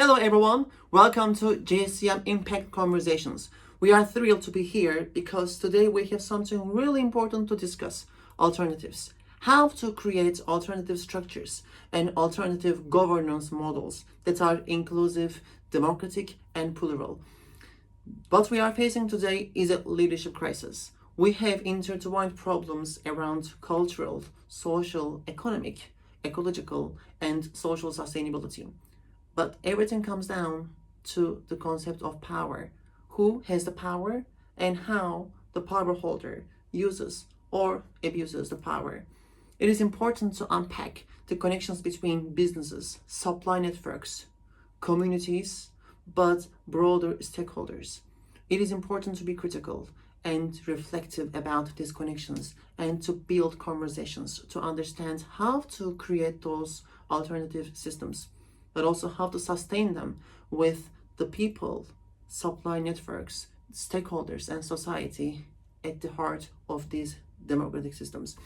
Hello everyone, welcome to JSCM Impact Conversations. We are thrilled to be here because today we have something really important to discuss, alternatives. How to create alternative structures and alternative governance models that are inclusive, democratic and plural. What we are facing today is a leadership crisis. We have intertwined problems around cultural, social, economic, ecological, and social sustainability. But everything comes down to the concept of power. Who has the power and how the power holder uses or abuses the power. It is important to unpack the connections between businesses, supply networks, communities, but broader stakeholders. It is important to be critical and reflective about these connections and to build conversations to understand how to create those alternative systems, but also how to sustain them with the people, supply networks, stakeholders, and society at the heart of these democratic systems.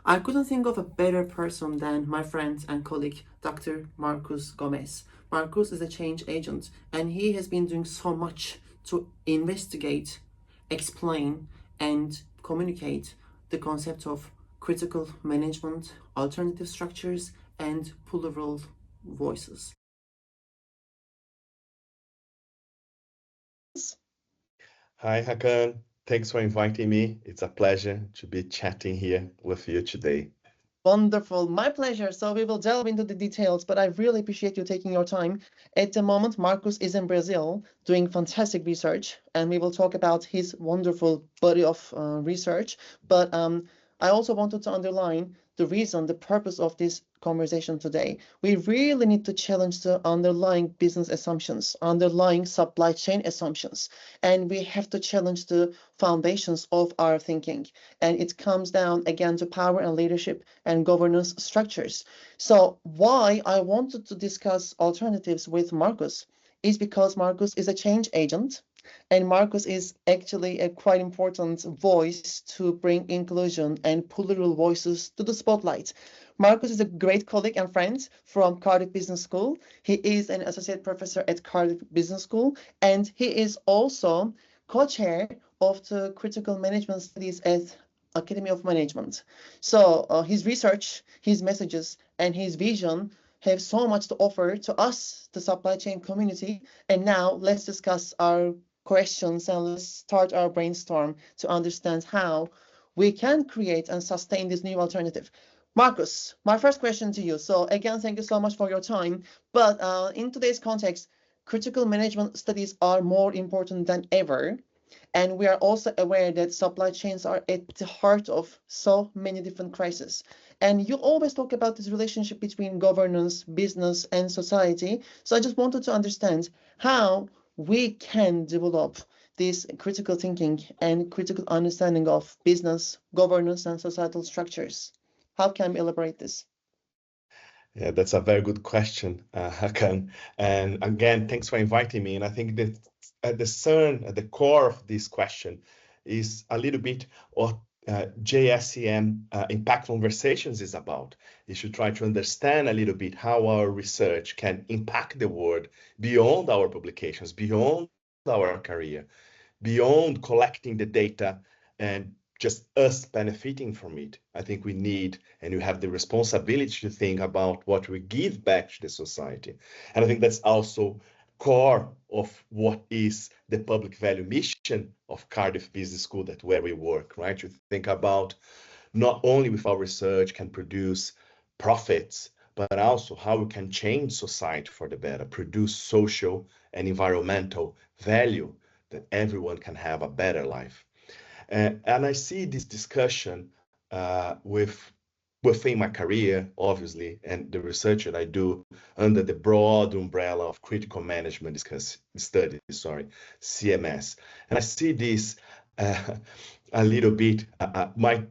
I couldn't think of a better person than my friend and colleague, Dr. Marcus Gomes. Marcus is a change agent, and he has been doing so much to investigate, explain, and communicate the concept of critical management, alternative structures, and plural voices. Hi, Hakan. Thanks for inviting me. It's a pleasure to be chatting here with you today. Wonderful. My pleasure. So we will delve into the details, but I really appreciate you taking your time. At the moment, Marcus is in Brazil doing fantastic research, and we will talk about his wonderful body of research. But I also wanted to underline the reason, the purpose of this conversation today. We really need to challenge the underlying business assumptions, underlying supply chain assumptions, and we have to challenge the foundations of our thinking. And it comes down again to power and leadership and governance structures. So why I wanted to discuss alternatives with Marcus is because Marcus is a change agent, and Marcus is actually a quite important voice to bring inclusion and plural voices to the spotlight. Marcus is a great colleague and friend from Cardiff Business School. He is an associate professor at Cardiff Business School, and he is also co-chair of the critical management studies at Academy of Management. So his research, his messages, and his vision have so much to offer to us, the supply chain community. And now let's discuss our questions and let's start our brainstorm to understand how we can create and sustain this new alternative. Marcus, my first question to you. So again, thank you so much for your time. But in today's context, critical management studies are more important than ever. And we are also aware that supply chains are at the heart of so many different crises. And you always talk about this relationship between governance, business, and society. So I just wanted to understand how we can develop this critical thinking and critical understanding of business, governance, and societal structures. How can we elaborate this? Yeah, that's a very good question, Hakan. And again, thanks for inviting me. And I think that at the core of this question is a little bit what JSCM Impact Conversations is about. You should try to understand a little bit how our research can impact the world beyond our publications, beyond our career, beyond collecting the data and just us benefiting from it. I think we need and we have the responsibility to think about what we give back to the society. And I think that's also core of what is the public value mission of Cardiff Business School, that where we work, right? To think about not only with our research can produce profits, but also how we can change society for the better, produce social and environmental value that everyone can have a better life. And I see this discussion within my career, obviously, and the research that I do under the broad umbrella of critical management studies, CMS. And I see this a little bit. My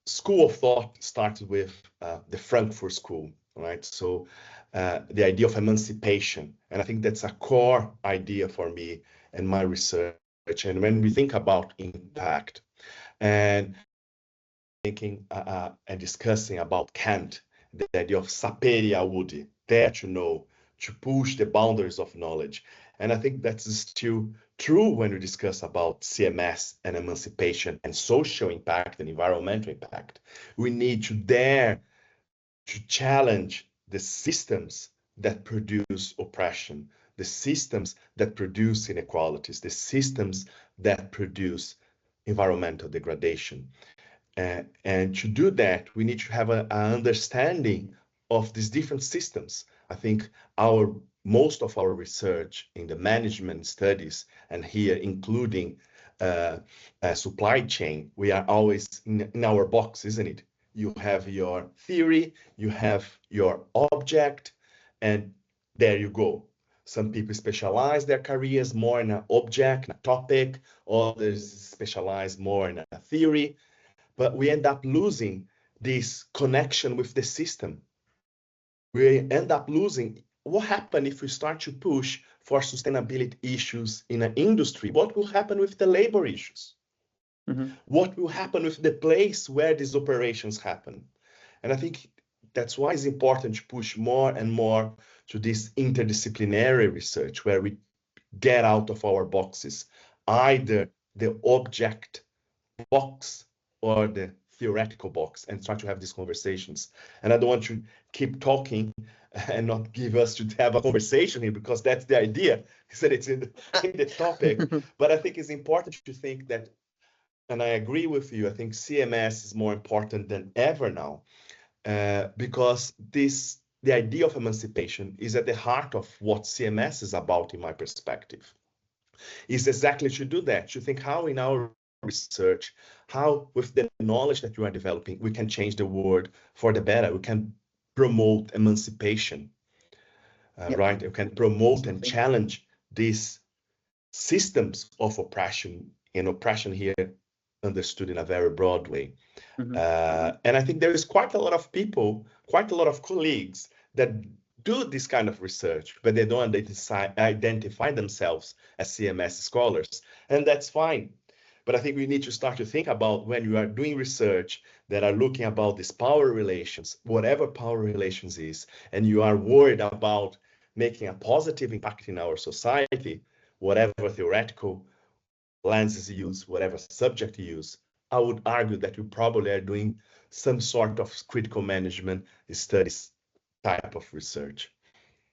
school of thought started with the Frankfurt School, right? So the idea of emancipation. And I think that's a core idea for me and my research. And when we think about impact and thinking and discussing about Kant, the idea of sapere aude, dare to know, to push the boundaries of knowledge. And I think that's still true when we discuss about CMS and emancipation and social impact and environmental impact. We need to dare to challenge the systems that produce oppression, the systems that produce inequalities, the systems that produce environmental degradation. And to do that, we need to have an understanding of these different systems. I think most of our research in the management studies, and here including supply chain, we are always in our box, isn't it? You have your theory, you have your object, and there you go. Some people specialize their careers more in an object, a topic, others specialize more in a theory, but we end up losing this connection with the system. We end up losing what happens if we start to push for sustainability issues in an industry. What will happen with the labor issues? What will happen with the place where these operations happen? And I think that's why it's important to push more and more to this interdisciplinary research, where we get out of our boxes, either the object box or the theoretical box, and try to have these conversations. And I don't want to keep talking and not give us to have a conversation here, because that's the idea, is that it's in the topic. But I think it's important to think that, and I agree with you, I think CMS is more important than ever now, because the idea of emancipation is at the heart of what CMS is about, in my perspective. Is exactly to do that, to think how in our research, how with the knowledge that you are developing, we can change the world for the better. We can promote emancipation, right? We can promote and challenge these systems of oppression, and oppression here understood in a very broad way. And I think there is quite a lot of people, quite a lot of colleagues that do this kind of research, but they don't identify themselves as CMS scholars, and that's fine. But I think we need to start to think about, when you are doing research that are looking about these power relations, whatever power relations is, and you are worried about making a positive impact in our society, whatever theoretical lenses you use, whatever subject you use, I would argue that you probably are doing some sort of critical management studies type of research.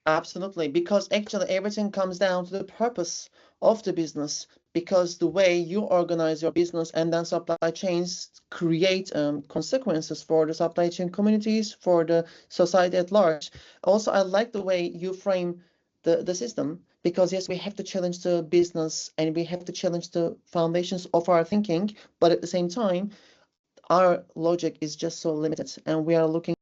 Absolutely, because actually everything comes down to the purpose of the business, because the way you organize your business and then supply chains create consequences for the supply chain communities, for the society at large. Also, I like the way you frame the system, because yes, we have to challenge the business and we have to challenge the foundations of our thinking, but at the same time, our logic is just so limited, and we are looking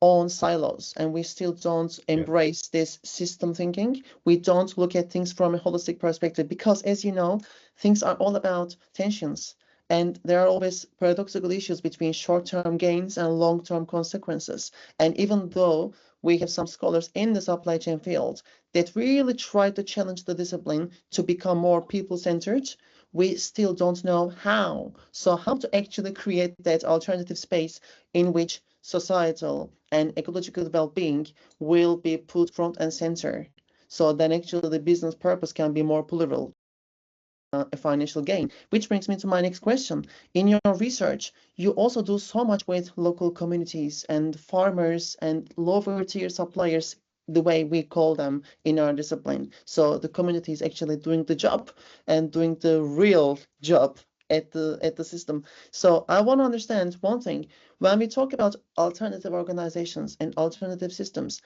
on silos, and we still don't embrace this system thinking. We don't look at things from a holistic perspective, because as you know, things are all about tensions, and there are always paradoxical issues between short-term gains and long-term consequences. And even though we have some scholars in the supply chain field that really try to challenge the discipline to become more people-centered, we still don't know how. So how to actually create that alternative space in which societal and ecological well-being will be put front and center. So then actually the business purpose can be more plural, a financial gain. Which brings me to my next question. In your research, you also do so much with local communities and farmers and lower tier suppliers, the way we call them in our discipline. So the community is actually doing the job and doing the real job at the system. So I want to understand one thing. When we talk about alternative organizations and alternative systems,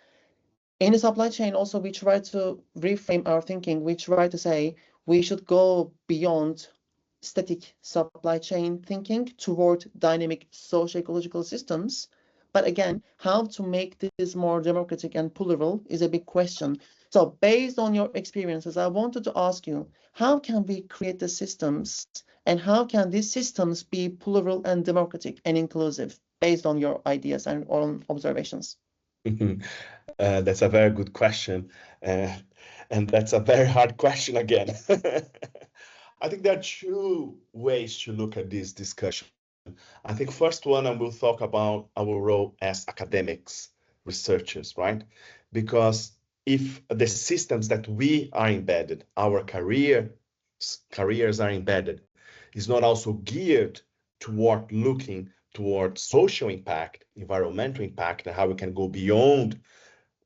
in the supply chain also we try to reframe our thinking. We try to say we should go beyond static supply chain thinking toward dynamic socio-ecological systems. But again, how to make this more democratic and plural is a big question. So based on your experiences, I wanted to ask you, how can we create the systems, and how can these systems be plural and democratic and inclusive based on your ideas and own observations? That's a very good question. And that's a very hard question again. I think there are two ways to look at this discussion. I think first one, I will talk about our role as academics, researchers, right? because if the systems that we are embedded, our careers are embedded, is not also geared toward looking toward social impact, environmental impact, and how we can go beyond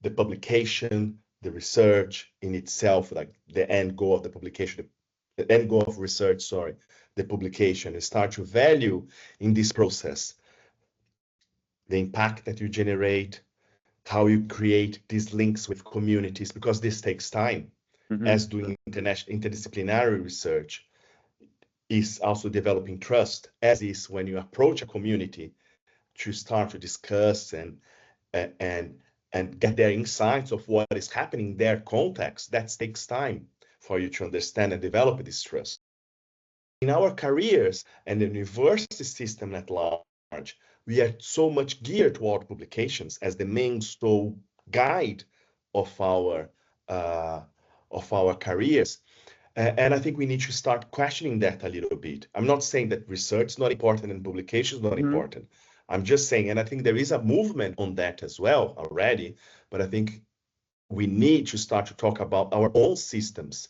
the publication, the research in itself, like the end goal of the publication, the end goal of research, sorry, the publication, and start to value in this process the impact that you generate, how you create these links with communities, because this takes time. As doing interdisciplinary research is also developing trust, as is when you approach a community to start to discuss and get their insights of what is happening in their context. That takes time for you to understand and develop this trust. In our careers and the university system at large, we are so much geared toward publications as the main sole guide of our careers. And I think we need to start questioning that a little bit. I'm not saying that research is not important and publication is not important. I'm just saying, and I think there is a movement on that as well already, but I think we need to start to talk about our own systems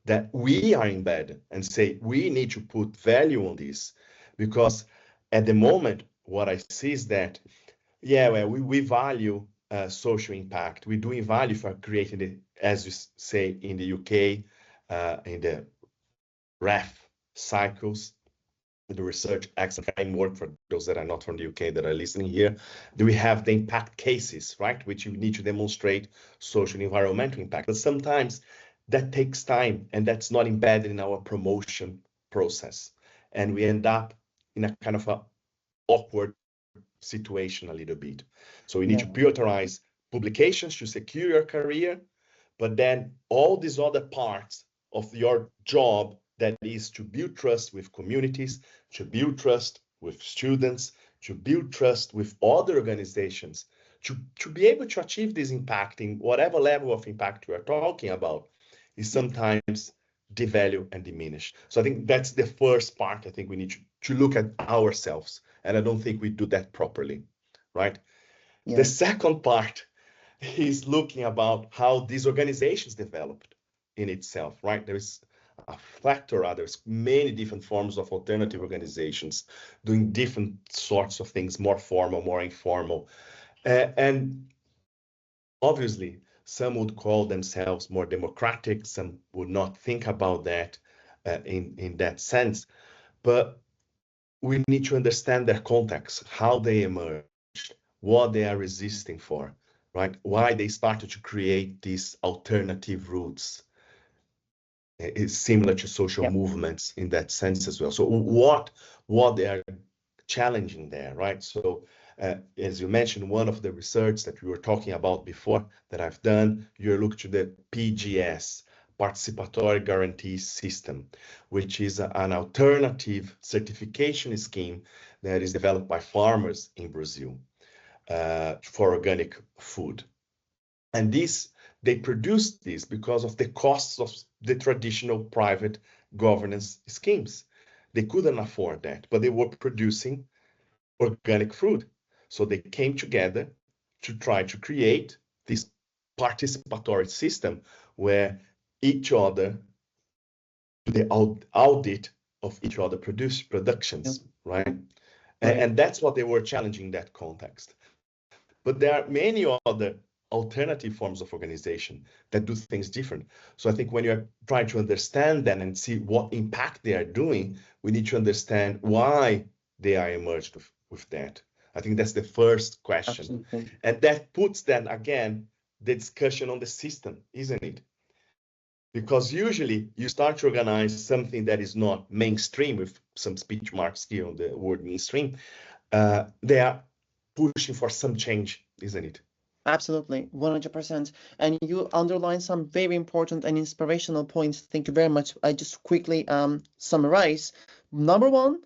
that we are embedded and say we need to put value on this, because at the moment what I see is that, yeah, well, we value social impact. We're doing value for creating it, as you say in the UK, in the REF cycles, the research excellence framework, for those that are not from the UK that are listening here. Do we have the impact cases, right, which you need to demonstrate social and environmental impact? But sometimes that takes time, and that's not embedded in our promotion process, and we end up in a kind of a awkward situation a little bit. So we need to prioritize publications to secure your career, but then all these other parts of your job, that is to build trust with communities, to build trust with students, to build trust with other organizations, to be able to achieve this impact in whatever level of impact we are talking about, is sometimes devalued and diminished. So I think that's the first part. I think we need to look at ourselves, and I don't think we do that properly, right? The second part is looking about how these organizations developed in itself, right? There is a plethora, there's many different forms of alternative organizations doing different sorts of things, more formal, more informal. And obviously, some would call themselves more democratic, some would not think about that in that sense. But we need to understand their context, how they emerged, what they are resisting for, right? Why they started to create these alternative routes. It's similar to social movements in that sense as well. So what they are challenging there, right? So as you mentioned, one of the research that we were talking about before that I've done, you look to the PGS, Participatory Guarantee System, which is an alternative certification scheme that is developed by farmers in Brazil for organic food. And they produced this because of the costs of the traditional private governance schemes. They couldn't afford that, but they were producing organic food. So they came together to try to create this participatory system where each other, the audit of each other productions, right? And that's what they were challenging in that context. But there are many other alternative forms of organization that do things different. So I think when you're trying to understand them and see what impact they are doing, we need to understand why they are emerged with that. I think that's the first question. Absolutely. And that puts then again the discussion on the system, isn't it? Because usually you start to organize something that is not mainstream, with some speech marks here on the word mainstream, they are pushing for some change, isn't it? Absolutely, 100%. And you underline some very important and inspirational points. Thank you very much. I just quickly summarize. Number one,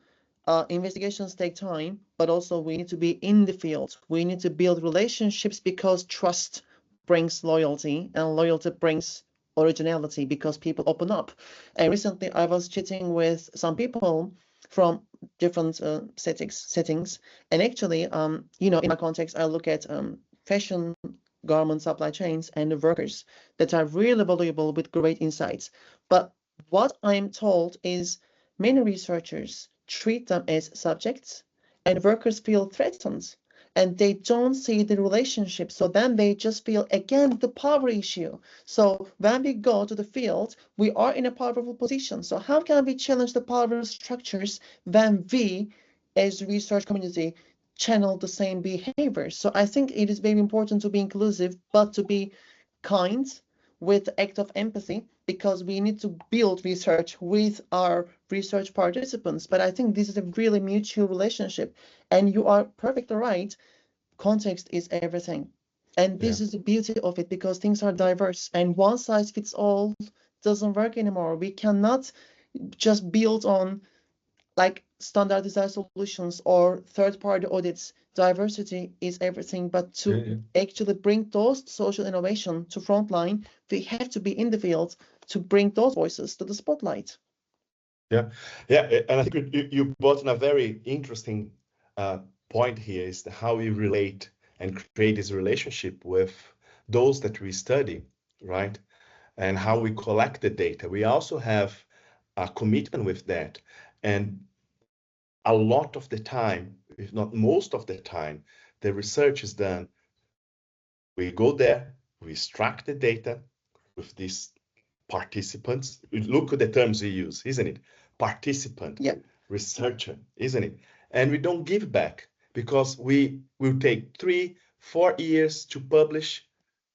investigations take time, but also we need to be in the field. We need to build relationships because trust brings loyalty, and loyalty brings originality because people open up. And recently I was chatting with some people from different settings, and actually, in my context, I look at fashion garment supply chains and the workers that are really valuable with great insights. But what I'm told is many researchers treat them as subjects and workers feel threatened and they don't see the relationship. So then they just feel again the power issue. So when we go to the field, we are in a powerful position. So how can we challenge the power structures when we, as research community, channel the same behaviors? So I think it is very important to be inclusive, but to be kind with the act of empathy because we need to build research with our research participants. But I think this is a really mutual relationship. And you are perfectly right. Context is everything. And Yeah. this is the beauty of it because things are diverse and one size fits all doesn't work anymore. We cannot just build on like standardized solutions or third-party audits. Diversity is everything, but Yeah, to yeah. actually bring those social innovation to frontline, we have to be in the field to bring those voices to the spotlight. Yeah, and I think you brought in a very interesting point here is how we relate and create this relationship with those that we study, right? And how we collect the data. We also have a commitment with that. And a lot of the time, if not most of the time, the research is done. We go there, we extract the data with these participants. Look at the terms we use, isn't it? Participant, Yeah, researcher, isn't it? And we don't give back because we will take 3-4 years to publish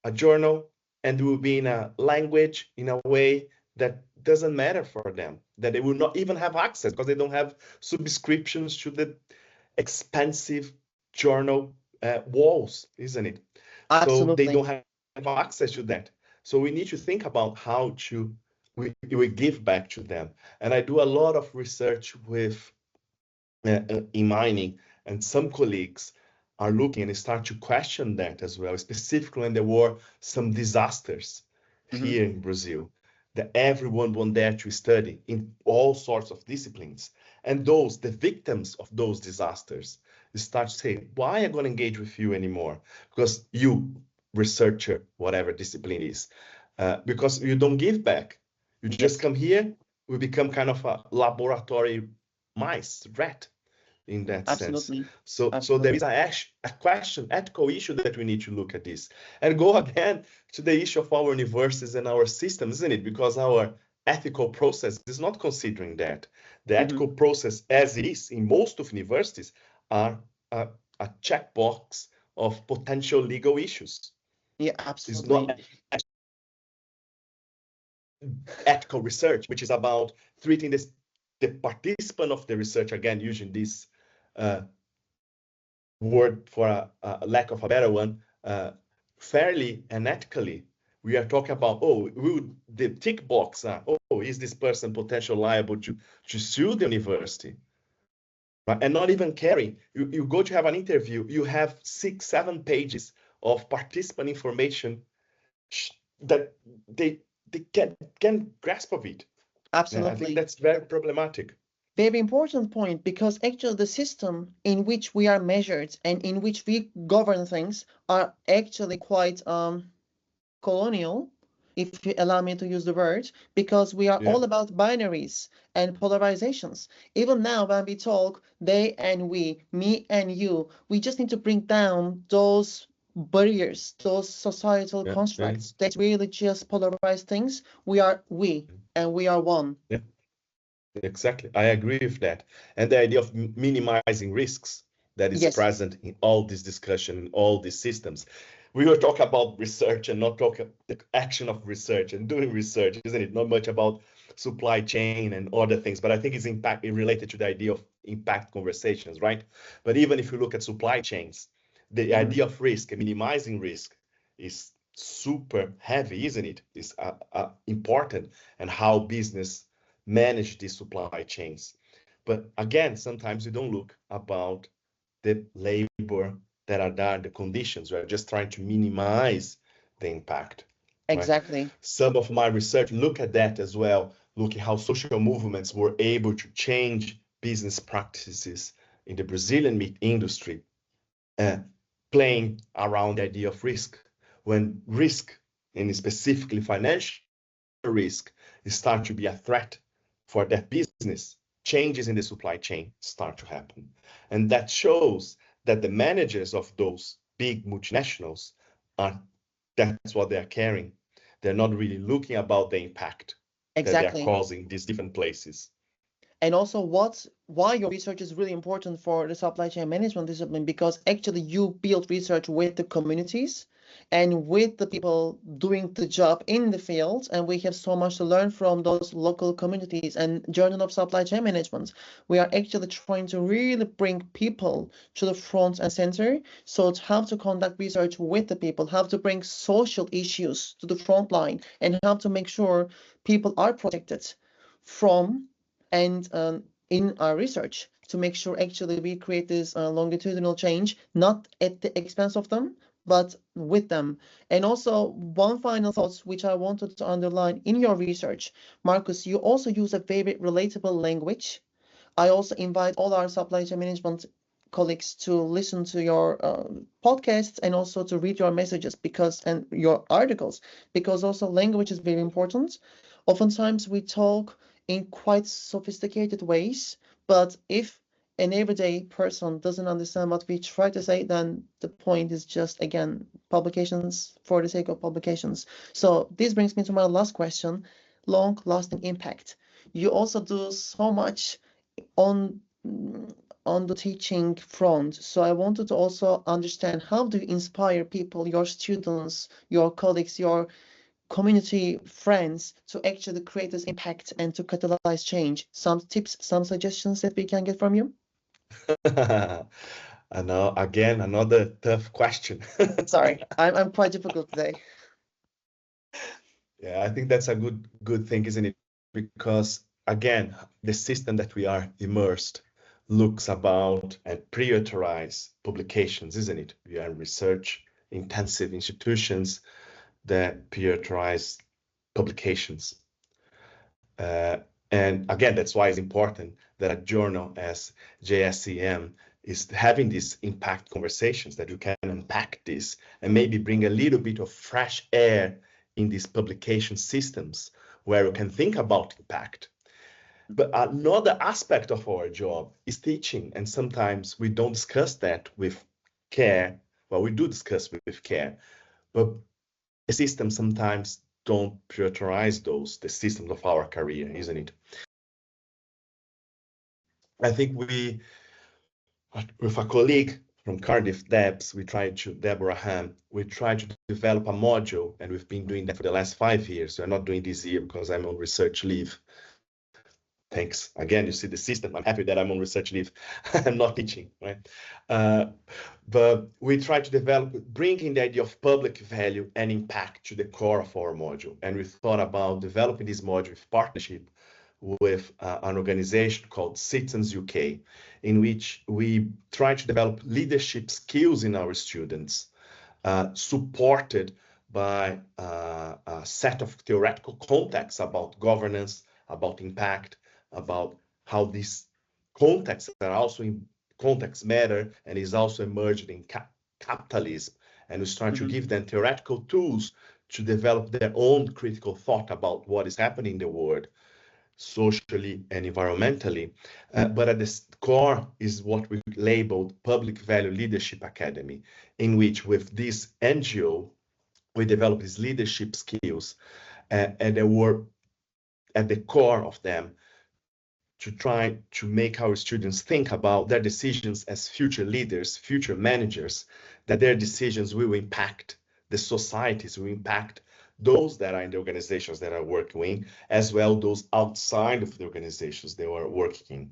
a journal and will be in a language in a way that doesn't matter for them, that they will not even have access because they don't have subscriptions to the expensive journal walls, isn't it? So they absolutely. don't have access to that. So we need to think about how to we give back to them. And I do a lot of research with in mining, and some colleagues are looking and start to question that as well, specifically when there were some disasters Mhm. here in Brazil that everyone went there to study in all sorts of disciplines. And those, the victims of those disasters, start to say, why am I going to engage with you anymore? Because you, researcher, whatever discipline is, because you don't give back. You just Yes, come here, we become kind of a laboratory mice, rat in that sense. absolutely. So there is Absolutely. a question, ethical issue that we need to look at this and go again to the issue of our universities and our systems, isn't it? Because our ethical process is not considering that. The Mhm. ethical process as it is in most of universities are a checkbox of potential legal issues. Yeah, It's absolutely. not ethical research, which is about treating this the participant of the research, again using this uh, word for a lack of a better one, fairly and ethically. We are talking about, the tick box, is this person potential liable to sue the university? Right? And not even caring. You go to have an interview, you have 6-7 pages of participant information that they can grasp of it. Yeah, I think Absolutely. that's very problematic. Very important point because actually the system in which we are measured and in which we govern things are actually quite colonial, if you allow me to use the word, because we are Yeah, all about binaries and polarizations. Even now, when we talk they and we, me and you, we just need to bring down those barriers, those societal yeah, yeah, constructs that really just polarize things. We are we and we are one. yeah. Exactly. I agree with that. And the idea of minimizing risks that is Yes, present in all this discussion, in all these systems. We were talking about research and not talking the action of research and doing research, isn't it? Not much about supply chain and other things, but I think it's impact related to the idea of impact conversations, right? But even if you look at supply chains, the mhm, idea of risk and minimizing risk is super heavy, isn't it? It's important and how business manage these supply chains. But again, sometimes we don't look about the labor that are there, the conditions. We're just trying to minimize the impact, right? exactly. Some of my research look at that as well, looking how social movements were able to change business practices in the Brazilian meat industry, uh, playing around the idea of risk. when risk, and specifically financial risk, start to be a threat for that business, changes in the supply chain start to happen. And that shows that the managers of those big multinationals that's what they're carrying. They're not really looking about the impact that they're Exactly. causing these different places. And also why your research is really important for the supply chain management discipline, because actually you build research with the communities and with the people doing the job in the field, and we have so much to learn from those local communities. And Journal of Supply Chain Management, we are actually trying to really bring people to the front and center, so it's how to conduct research with the people, how to bring social issues to the front line, and how to make sure people are protected from and in our research, to make sure actually we create this longitudinal change, not at the expense of them, but with them. And also one final thought which I wanted to underline in your research, Marcus, you also use a very relatable language. I also invite all our supply chain management colleagues to listen to your podcasts and also to read your messages and your articles, because also language is very important. Oftentimes we talk in quite sophisticated ways, but if an everyday person doesn't understand what we try to say, then the point is just, again, publications for the sake of publications. So this brings me to my last question: long-lasting impact. You also do so much on on the teaching front. So I wanted to also understand, how do you inspire people, your students, your colleagues, your community friends, to actually create this impact and to catalyze change? Some tips, some suggestions that we can get from you? I know, again, another tough question. Sorry, I'm quite difficult today. Yeah, I think that's a good thing, isn't it? Because again, the system that we are immersed looks about and prioritize publications, isn't it? We are research intensive institutions that prioritize publications. And again, that's why it's important that a journal as JSCM is having these impact conversations, that you can unpack this and maybe bring a little bit of fresh air in these publication systems where you can think about impact. But another aspect of our job is teaching, and sometimes we don't discuss that with care. Well, we do discuss with care, but the system sometimes don't prioritize the systems of our career, isn't it? I think with a colleague from Cardiff, Deborah Ham, we tried to develop a module, and we've been doing that for the last 5 years. We're not doing this year because I'm on research leave. Thanks. Again, you see the system. I'm happy that I'm on research leave. I'm not teaching, right? But we try to develop, bringing the idea of public value and impact to the core of our module. And we thought about developing this module with partnership with an organization called Citizens UK, in which we try to develop leadership skills in our students, supported by a set of theoretical contexts about governance, about impact, about how these contexts are also in context matter and is also emerging in capitalism. And we start to give them theoretical tools to develop their own critical thought about what is happening in the world, socially and environmentally. But at the core is what we labeled Public Value Leadership Academy, in which with this NGO, we develop these leadership skills, and they were at the core of them to try to make our students think about their decisions as future leaders, future managers, that their decisions will impact the societies, will impact those that are in the organizations that are working in, as well those outside of the organizations they are working in.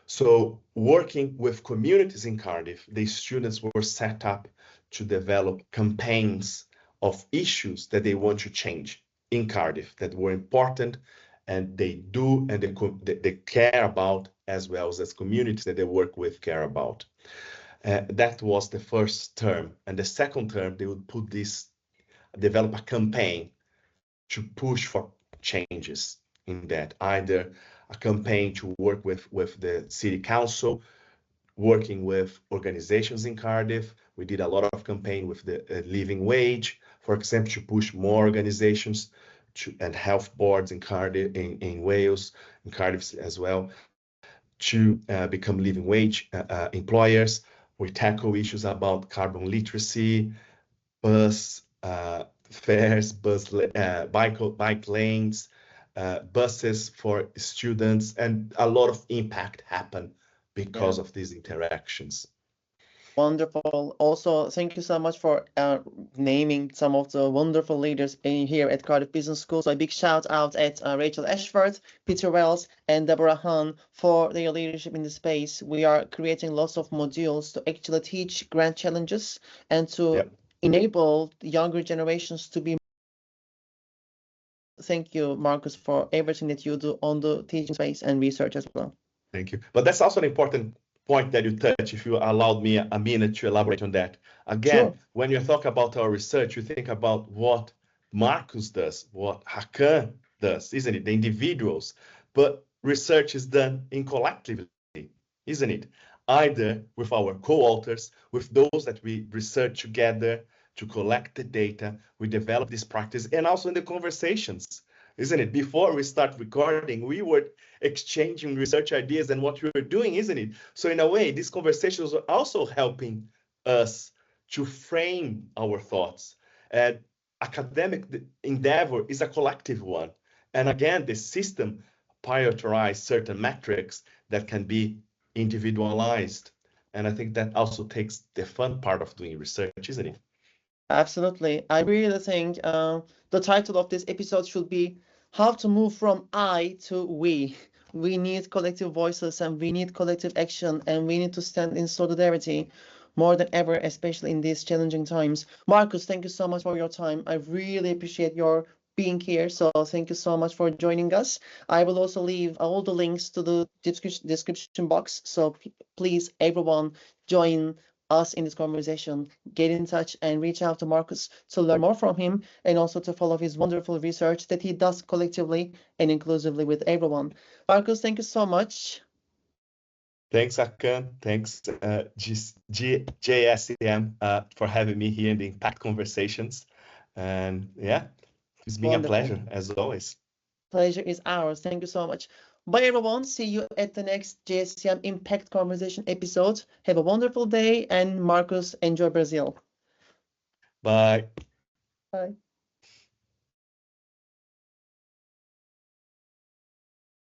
So working with communities in Cardiff, the students were set up to develop campaigns of issues that they want to change in Cardiff that were important, and they do, and they care about, as well as communities that they work with care about. That was the first term. And the second term, they would develop a campaign to push for changes in that, either a campaign to work with the city council, working with organizations in Cardiff. We did a lot of campaign with the living wage, for example, to push more organizations and health boards in Cardiff, in Wales, in Cardiff as well, to become living wage employers. We tackle issues about carbon literacy, bus fares, bike lanes, buses for students, and a lot of impact happen because of these interactions. Wonderful. Also, thank you so much for naming some of the wonderful leaders in here at Cardiff Business School. So a big shout out at Rachel Ashford, Peter Wells, and Deborah Hahn for their leadership in the space. We are creating lots of modules to actually teach grand challenges and to enable the younger generations to be. Thank you, Marcus, for everything that you do on the teaching space and research as well. Thank you. But that's also an important point that you touch, if you allowed me a minute to elaborate on that. Again, when you talk about our research, you think about what Marcus does, what Hakan does, isn't it? The individuals. But research is done in collectively, isn't it? Either with our co-authors, with those that we research together to collect the data, we develop this practice, and also in the conversations, isn't it? Before we start recording, we were exchanging research ideas and what we were doing, isn't it? So in a way, these conversations are also helping us to frame our thoughts. And academic endeavor is a collective one. And again, the system prioritizes certain metrics that can be individualized. And I think that also takes the fun part of doing research, isn't it? Absolutely. I really think the title of this episode should be How to Move from I to We. We need collective voices and we need collective action and we need to stand in solidarity more than ever, especially in these challenging times. Marcus, thank you so much for your time. I really appreciate your being here. So thank you so much for joining us. I will also leave all the links to the description box. So please, everyone, join us in this conversation, get in touch and reach out to Marcus to learn more from him and also to follow his wonderful research that he does collectively and inclusively with everyone. Marcus, thank you so much. Thanks, Hakan. Thanks, JSCM, for having me here in the Impact Conversations. And yeah, it's been a pleasure, as always. Pleasure is ours. Thank you so much. Bye, everyone. See you at the next JSCM Impact Conversation episode. Have a wonderful day. And Marcus, enjoy Brazil. Bye. Bye.